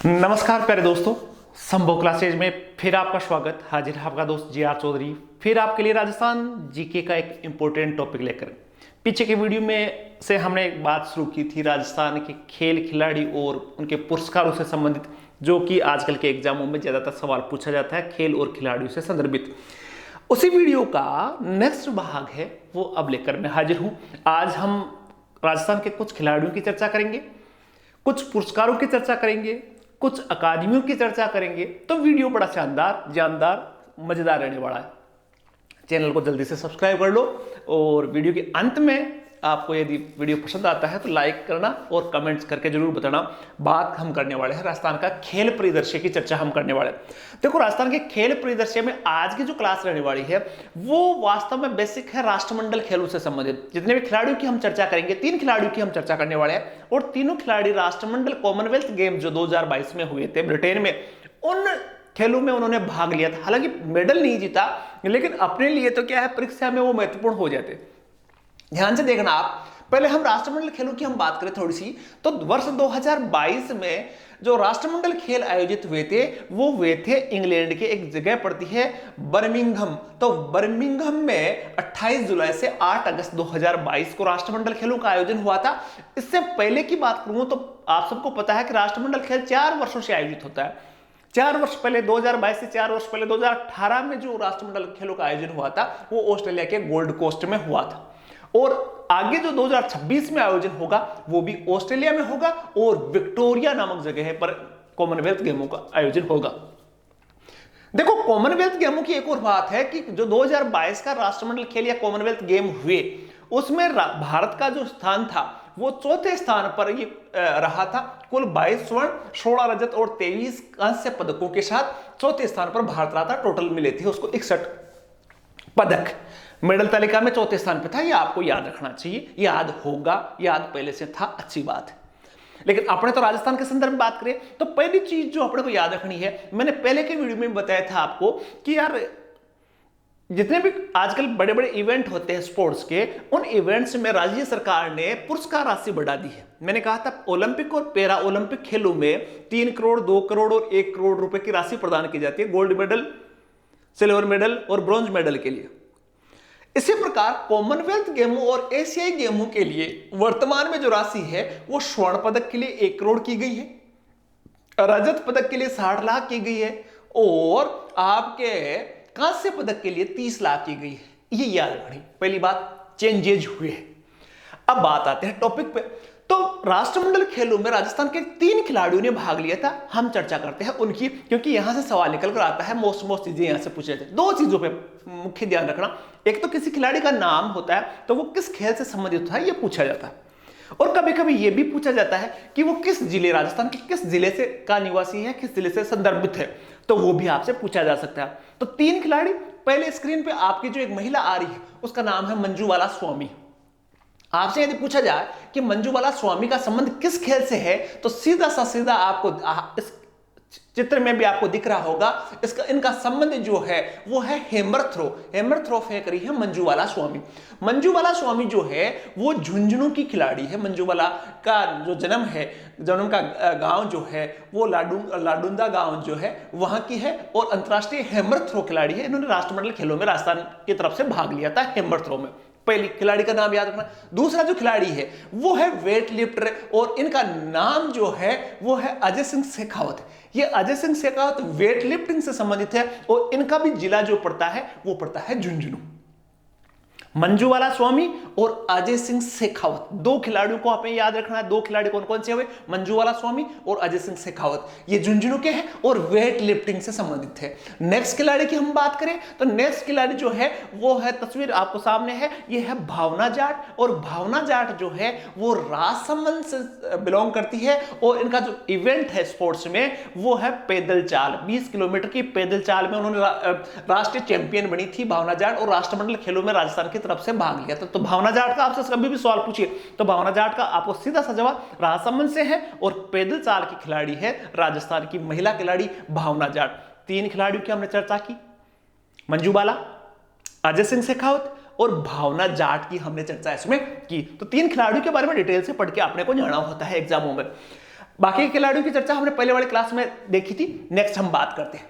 नमस्कार प्यारे दोस्तों, संभव क्लासेज में फिर आपका स्वागत। हाजिर है आपका दोस्त जी आर चौधरी, फिर आपके लिए राजस्थान जीके का एक इम्पोर्टेंट टॉपिक लेकर। पीछे के वीडियो में से हमने एक बात शुरू की थी राजस्थान के खेल खिलाड़ी और उनके पुरस्कारों से संबंधित, जो कि आजकल के एग्जामों में ज़्यादातर सवाल पूछा जाता है खेल और खिलाड़ियों से संदर्भित। उसी वीडियो का नेक्स्ट भाग है, वो अब लेकर मैं हाजिर हूँ। आज हम राजस्थान के कुछ खिलाड़ियों की चर्चा करेंगे, कुछ पुरस्कारों की चर्चा करेंगे, कुछ अकादमियों की चर्चा करेंगे। तो वीडियो बड़ा शानदार, जानदार, मजेदार रहने वाला है। चैनल को जल्दी से सब्सक्राइब कर लो और वीडियो के अंत में आपको यदि वीडियो पसंद आता है तो लाइक करना और कमेंट्स करके जरूर बताना। बात हम करने वाले हैं राजस्थान का खेल परिदृश्य की चर्चा हम करने वाले हैं। देखो, राजस्थान के खेल परिदृश्य में आज की जो क्लास रहने वाली है वो वास्तव में बेसिक है राष्ट्रमंडल खेलों से संबंधित। जितने भी खिलाड़ियों की हम चर्चा करेंगे, 3 खिलाड़ियों की हम चर्चा करने वाले हैं और तीनों खिलाड़ी राष्ट्रमंडल कॉमनवेल्थ गेम जो 2022 में हुए थे ब्रिटेन में, उन खेलों में उन्होंने भाग लिया था। हालांकि मेडल नहीं जीता, लेकिन अपने लिए तो क्या है, परीक्षा में वो महत्वपूर्ण हो जाते। ध्यान से देखना आप, पहले हम राष्ट्रमंडल खेलों की हम बात करें थोड़ी सी, तो वर्ष 2022 में जो राष्ट्रमंडल खेल आयोजित हुए थे वो हुए थे इंग्लैंड के एक जगह पड़ती है बर्मिंघम। तो बर्मिंघम में 28 जुलाई से 8 अगस्त 2022 को राष्ट्रमंडल खेलों का आयोजन हुआ था। इससे पहले की बात करूं तो आप सबको पता है कि राष्ट्रमंडल खेल 4 वर्षों से आयोजित होता है। 4 वर्ष पहले 2022 से 4 वर्ष पहले 2018 में जो राष्ट्रमंडल खेलों का आयोजन हुआ था वो ऑस्ट्रेलिया के गोल्ड कोस्ट में हुआ था, और आगे जो 2026 में आयोजन होगा वो भी ऑस्ट्रेलिया में होगा और विक्टोरिया नामक जगह पर कॉमनवेल्थ गेमों का आयोजन होगा। देखो, कॉमनवेल्थ गेमों की एक और बात है कि जो 2022 का राष्ट्रमंडल खेल या कॉमनवेल्थ गेम हुए उसमें भारत का जो स्थान था वो चौथे स्थान पर ये रहा था। कुल 22 स्वर्ण, 16 रजत और 23 कांस्य पदकों के साथ चौथे स्थान पर भारत रहा था। टोटल मिले थे उसको 61 पदक। मेडल तालिका में चौथे स्थान पे था। ये आपको याद रखना चाहिए, याद होगा, याद पहले से था, अच्छी बात है। लेकिन अपने तो राजस्थान के संदर्भ में बात करें तो पहली चीज जो अपने को याद रखनी है, मैंने पहले के वीडियो में बताया था आपको कि यार जितने भी आजकल बड़े बड़े इवेंट होते हैं स्पोर्ट्स के, उन इवेंट्स में राज्य सरकार ने पुरस्कार राशि बढ़ा दी है। मैंने कहा था ओलंपिक और पैरा ओलंपिक खेलों में 3 करोड़, 2 करोड़ और 1 करोड़ रुपए की राशि प्रदान की जाती है गोल्ड मेडल, सिल्वर मेडल और ब्रॉन्ज मेडल के लिए। इसी प्रकार कॉमनवेल्थ गेमों और एशियाई गेमों के लिए वर्तमान में जो राशि है वो स्वर्ण पदक के लिए 1 करोड़ की गई है, रजत पदक के लिए 60 लाख की गई है और आपके कांस्य पदक के लिए 30 लाख की गई है। ये याद रखनी पहली बात, चेंजेज हुए हैं। अब बात आते हैं टॉपिक पे। तो राष्ट्रमंडल खेलों में राजस्थान के 3 खिलाड़ियों ने भाग लिया था। हम चर्चा करते हैं उनकी, क्योंकि यहां से सवाल निकल कर आता है। मोस्ट चीजें यहां से पूछे जाते हैं। 2 चीजों पे मुख्य ध्यान रखना, एक तो किसी खिलाड़ी का नाम होता है तो वो किस खेल से संबंधित होता है ये पूछा जाता है, और कभी कभी ये भी पूछा जाता है कि वो किस जिले, राजस्थान के किस जिले से का निवासी है, किस जिले से संदर्भित है, तो वो भी आपसे पूछा जा सकता है। तो 3 खिलाड़ी, पहले स्क्रीन पे आपकी जो एक महिला आ रही है उसका नाम है मंजूबाला स्वामी। आपसे यदि पूछा जाए कि मंजूबाला स्वामी का संबंध किस खेल से है, तो सीधा आपको इस चित्र में भी आपको दिख रहा होगा, इनका संबंध जो है वो है हैमर थ्रो। हैमर थ्रो फेंक रही है मंजूबाला स्वामी। मंजूबाला स्वामी जो है वो झुंझुनू की खिलाड़ी है। मंजूबाला का जो जन्म का गांव जो है वो लाडुंदा गांव जो है वहां की है और अंतरराष्ट्रीय हैमर थ्रो खिलाड़ी है। इन्होंने राष्ट्रमंडल खेलों में राजस्थान की तरफ से भाग लिया था हैमर थ्रो में। पहली खिलाड़ी का नाम याद रखना। दूसरा जो खिलाड़ी है वो है वेट लिफ्टर और इनका नाम जो है वो है अजय सिंह शेखावत। ये अजय सिंह शेखावत वेट लिफ्टिंग से संबंधित है और इनका भी जिला जो पड़ता है वो पड़ता है झुंझुनू। मंजूबाला स्वामी और अजय सिंह शेखावत, 2 खिलाड़ियों को आपने याद रखना है। 2 खिलाड़ी कौन कौन से हुए? मंजूबाला स्वामी और अजय सिंह शेखावत। ये झुंझुनू के हैं और वेट लिफ्टिंग से संबंधित है। नेक्स्ट खिलाड़ी की हम बात करें तो नेक्स्ट खिलाड़ी जो है वो है, तस्वीर आपको सामने है, ये है भावना जाट। और भावना जाट जो है वो राजसमंद से बिलोंग करती है और इनका जो इवेंट है स्पोर्ट्स में वो है पैदल चाल। 20 किलोमीटर की पैदल चाल में उन्होंने राष्ट्रीय चैंपियन बनी थी भावना जाट और राष्ट्रमंडल खेलों में राजस्थान की तरफ से भाग लिया था। तो भावना जाट का आपसे कभी भी सवाल पूछिए तो भावना जाट का आपको सीधा सा जवाब राजसमंद से है और पैदल चाल की खिलाड़ी है राजस्थान की महिला खिलाड़ी भावना जाट। 3 खिलाड़ियों की हमने चर्चा की, मंजूबाला, अजय सिंह शेखावत और भावना जाट की हमने चर्चा इसमें की। तो 3 खिलाड़ियों के बारे में डिटेल से पढ़ के आपने को जाना होता है एग्जामों में। बाकी के खिलाड़ियों की चर्चा हमने पहले वाले क्लास में देखी थी। नेक्स्ट हम बात करते हैं,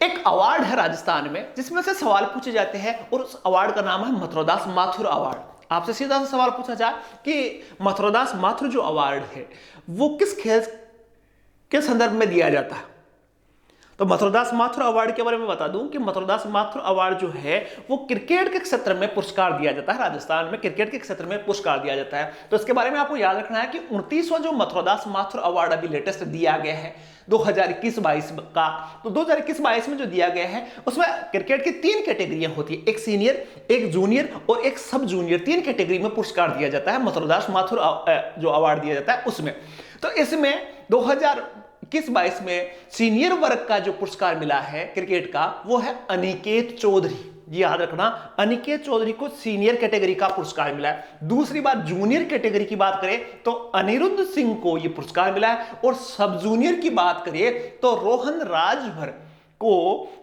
एक अवार्ड है राजस्थान में जिसमें से सवाल पूछे जाते हैं और उस अवार्ड का नाम है मथुरादास माथुर अवार्ड। आपसे सीधा सा सवाल पूछा जाए कि मथुरादास माथुर जो अवार्ड है वो किस खेल के संदर्भ में दिया जाता है। तो मथुरादास माथुर अवार्ड के बारे में बता दूं कि मथुरादास माथुर अवार्ड जो है वो क्रिकेट के क्षेत्र में पुरस्कार दिया जाता है। राजस्थान में क्रिकेट के क्षेत्र में पुरस्कार दिया जाता है। तो इसके बारे में आपको याद रखना है कि 29वां जो मथुरादास माथुर अवार्ड अभी लेटेस्ट दिया गया है 2021-22 का, तो 2021-22 में जो दिया गया है उसमें क्रिकेट की 3 कैटेगरियां होती है, एक सीनियर, एक जूनियर और एक सब जूनियर। 3 कैटेगरी में पुरस्कार दिया जाता है, मथुरादास माथुर जो अवार्ड दिया जाता है उसमें। तो इसमें 2021-22 में सीनियर वर्ग का जो पुरस्कार मिला है क्रिकेट का वो है अनिकेत चौधरी। याद रखना, अनिकेत चौधरी को सीनियर कैटेगरी का पुरस्कार मिला है। दूसरी बात, जूनियर कैटेगरी की बात करें तो अनिरुद्ध सिंह को यह पुरस्कार मिला है। और सब जूनियर की बात करें तो रोहन राजभर को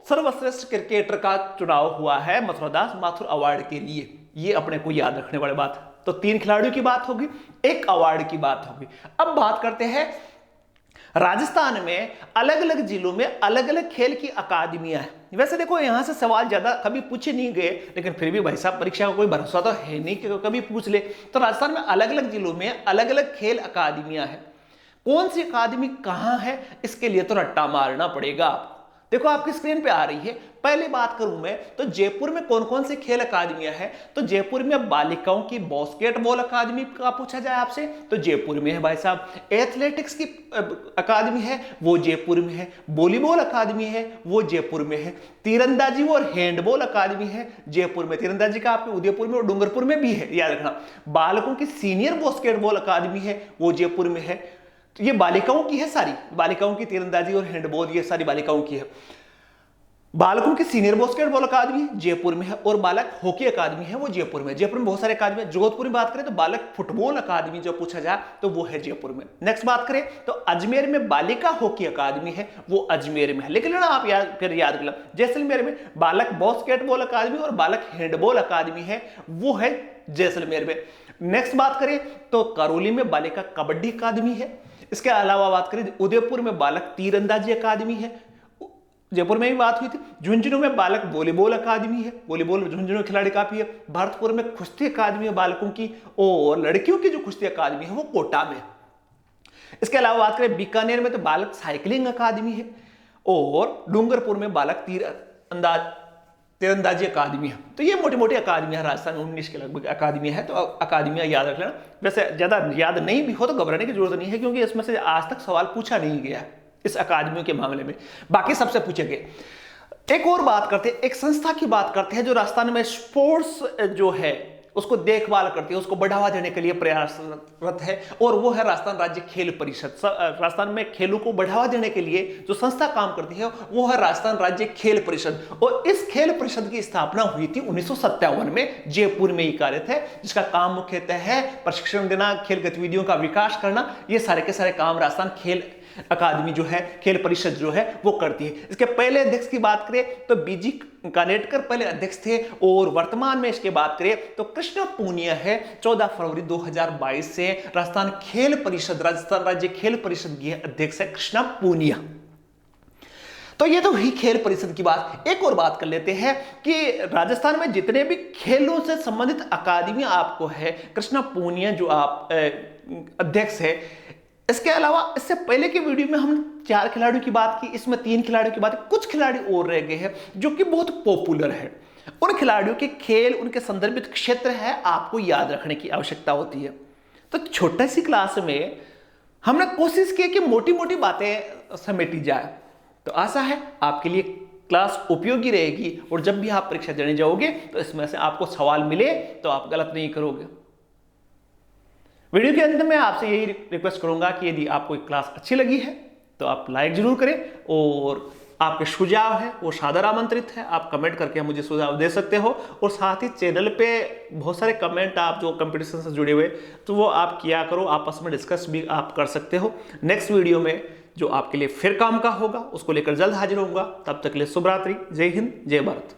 सर्वश्रेष्ठ क्रिकेटर का चुनाव हुआ है मथुरादास माथुर अवार्ड के लिए। यह अपने को याद रखने वाली बात है। तो 3 खिलाड़ियों की बात होगी, एक अवार्ड की बात होगी। अब बात करते हैं, राजस्थान में अलग अलग जिलों में अलग अलग खेल की अकादमियां हैं। वैसे देखो यहां से सवाल ज्यादा कभी पूछे नहीं गए, लेकिन फिर भी भाई साहब परीक्षा का कोई भरोसा तो है नहीं कि कभी पूछ ले। तो राजस्थान में अलग अलग जिलों में अलग अलग खेल अकादमियां हैं। कौन सी अकादमी कहां है इसके लिए तो रट्टा मारना पड़ेगा आपको। देखो आपकी स्क्रीन पे आ रही है। पहले बात करूं मैं तो जयपुर में कौन कौन सी खेल अकादमियां हैं, तो जयपुर में बालिकाओं की बास्केटबॉल अकादमी का पूछा जाए आपसे तो जयपुर में है भाई साहब। एथलेटिक्स की अकादमी है वो जयपुर में है। वॉलीबॉल अकादमी है वो जयपुर में है। तीरंदाजी और हैंडबॉल अकादमी है जयपुर में। तीरंदाजी का आपके उदयपुर में और डूंगरपुर में भी है, याद रखना। बालकों की सीनियर बास्केटबॉल अकादमी है वो जयपुर में है। तो ये बालिकाओं की है, सारी बालिकाओं की तीरंदाजी और हैंडबॉल ये सारी बालिकाओं की है। बालकों की सीनियर बास्केटबॉल अकादमी जयपुर में है और बालक हॉकी अकादमी है वो जयपुर में। जयपुर में बहुत सारे अकादमी है। जोधपुर में बात करें तो बालक फुटबॉल अकादमी जो पूछा जाए तो वो है जयपुर में। नेक्स्ट बात करें तो अजमेर में बालिका हॉकी अकादमी है वो अजमेर में है। लेकिन ना आप फिर याद कर लो, जैसलमेर में बालक बास्केटबॉल अकादमी और बालक हैंडबॉल अकादमी है वो है जैसलमेर में। नेक्स्ट बात करें तो करौली में बालिका कबड्डी अकादमी है। इसके अलावा बात करें उदयपुर में बालक तीरंदाजी अकादमी है, जयपुर में भी बात हुई थी। झुंझुनू में बालक वॉलीबॉल अकादमी है, वॉलीबॉल झुंझुनू खिलाड़ी काफी है। भरतपुर में कुश्ती अकादमी है बालकों की, और लड़कियों की जो कुश्ती अकादमी है वो कोटा में। इसके अलावा बात करें बीकानेर में तो बालक साइकिलिंग अकादमी है, और डूंगरपुर में बालक तीरंदाजी अकादमी है। तो ये मोटी मोटी अकादमियां राजस्थान 19 के लगभग अकादमियां है। तो अकादमियां याद रख लेना। वैसे ज्यादा याद नहीं भी हो तो घबराने की जरूरत नहीं है, क्योंकि इसमें से आज तक सवाल पूछा नहीं गया इस अकादमियों के मामले में, बाकी सबसे पूछे गए। एक और बात करते हैं, एक संस्था की बात करते हैं जो राजस्थान में स्पोर्ट्स जो है उसको देखभाल करती है, उसको बढ़ावा देने के लिए प्रयासरत है, और वो है राजस्थान राज्य खेल परिषद। राजस्थान में खेलों को बढ़ावा देने के लिए जो संस्था काम करती है वो है राजस्थान राज्य खेल परिषद। और इस खेल परिषद की स्थापना हुई थी 1957 में, जयपुर में ही कार्यरत है, जिसका काम मुख्यतः है प्रशिक्षण देना, खेल गतिविधियों का विकास करना। ये सारे के सारे काम राजस्थान खेल अकादमी जो है, खेल परिषद जो है वो करती है। इसके पहले अध्यक्ष की बात करें तो बीजी कानेटकर पहले अध्यक्ष थे, और वर्तमान में इसके बात करें तो कृष्ण पूनिया है। 14 फरवरी 2022 से राजस्थान खेल परिषद, राजस्थान राज्य खेल परिषद की अध्यक्ष है कृष्ण पूनिया। तो ये तो ही खेल परिषद की बात। एक और बात कर लेते हैं कि राजस्थान में जितने भी खेलों से संबंधित अकादमियां आपको है, कृष्ण पूनिया जो आप अध्यक्ष है। इसके अलावा इससे पहले के वीडियो में हम 4 खिलाड़ियों की बात की, इसमें 3 खिलाड़ियों की बात की। कुछ खिलाड़ी और रह गए हैं जो कि बहुत पॉपुलर है। उन खिलाड़ियों के खेल, उनके संदर्भित क्षेत्र है, आपको याद रखने की आवश्यकता होती है। तो छोटी सी क्लास में हमने कोशिश की कि मोटी मोटी बातें समेटी जाए। तो आशा है आपके लिए क्लास उपयोगी रहेगी, और जब भी आप परीक्षा देने जाओगे तो इसमें से आपको सवाल मिले तो आप गलत नहीं करोगे। वीडियो के अंत में आपसे यही रिक्वेस्ट करूंगा कि यदि आपको क्लास अच्छी लगी है तो आप लाइक जरूर करें, और आपके सुझाव है वो सादर आमंत्रित है। आप कमेंट करके मुझे सुझाव दे सकते हो, और साथ ही चैनल पे बहुत सारे कमेंट आप जो कंपटीशन से जुड़े हुए तो वो आप किया करो, आपस में डिस्कस भी आप कर सकते हो। नेक्स्ट वीडियो में जो आपके लिए फिर काम का होगा उसको लेकर जल्द हाजिर होऊंगा। तब तक के लिए शुभ रात्रि, जय हिंद, जय भारत।